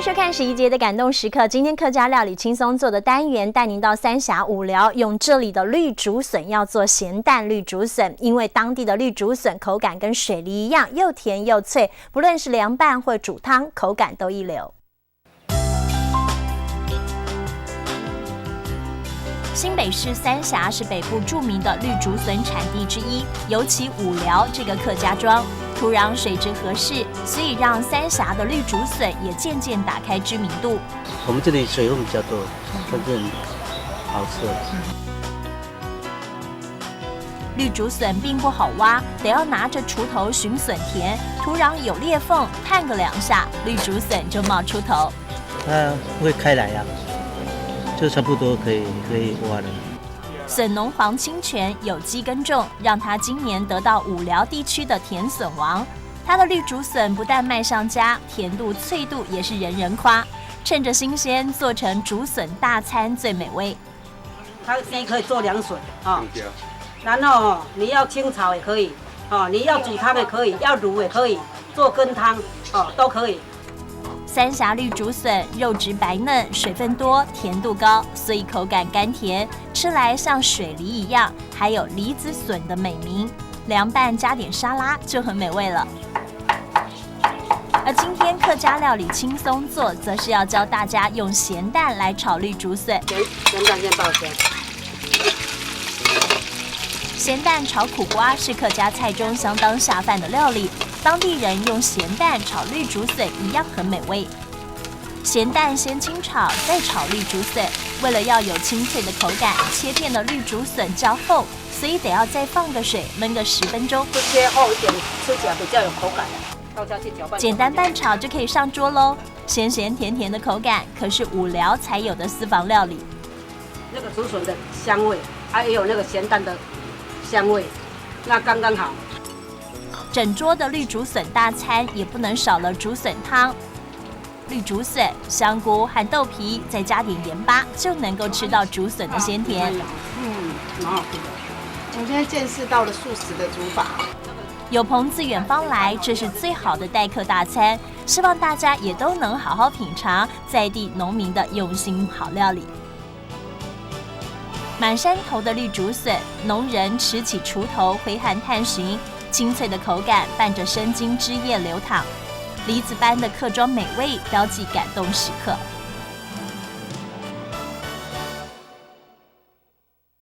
收看11节的感动时刻。今天客家料理轻松做的单元，带您到三峡五寮，用这里的绿竹笋要做咸蛋绿竹笋。因为当地的绿竹笋口感跟水梨一样，又甜又脆，不论是凉拌或煮汤，口感都一流。新北市三峡是北部著名的绿竹笋产地之一，尤其五寮这个客家庄，土壤水质合适，所以让三峡的绿竹笋也渐渐打开知名度。我们这里水分比较多，真正好吃。绿竹笋并不好挖，得要拿着锄头寻笋田，土壤有裂缝，探个2下，绿竹笋就冒出头。它会开来呀、就差不多可以挖了。笋农黄清泉有机耕种，让他今年得到五寮地区的甜笋王。他的绿竹笋不但卖上家，甜度脆度也是人人夸。趁着新鲜，做成竹笋大餐最美味。它第一可以做凉笋啊，然后你要清炒也可以啊，你要煮汤也可以，要卤也可以，做羹汤哦都可以。三峡绿竹笋肉质白嫩，水分多，甜度高，所以口感甘甜，吃来像水梨一样，还有梨子笋的美名。凉拌加点沙拉就很美味了。而今天客家料理轻松做，则是要教大家用咸蛋来炒绿竹笋。咸蛋先爆香。咸蛋炒苦瓜是客家菜中相当下饭的料理。当地人用咸蛋炒绿竹笋一样很美味。咸蛋先清炒，再炒绿竹笋。为了要有清脆的口感，切片的绿竹笋较厚，所以得要再放个水焖个10分钟。切厚一点，吃起来比较有口感。倒下去搅拌。简单拌炒就可以上桌喽。咸咸甜甜的口感，可是五寮才有的私房料理。那个竹笋的香味，还有那个咸蛋的香味，那刚刚好。整桌的绿竹笋大餐也不能少了竹笋汤。绿竹笋、香菇和豆皮，再加点盐巴，就能够吃到竹笋的鲜甜。蛮好吃的。我现在见识到了素食的煮法。有朋自远方来，这是最好的待客大餐。希望大家也都能好好品尝在地农民的用心好料理。满山头的绿竹笋，农人持起锄头挥汗探寻。清脆的口感伴着生津汁液流淌，梨子般的客庄美味，标记感动时刻。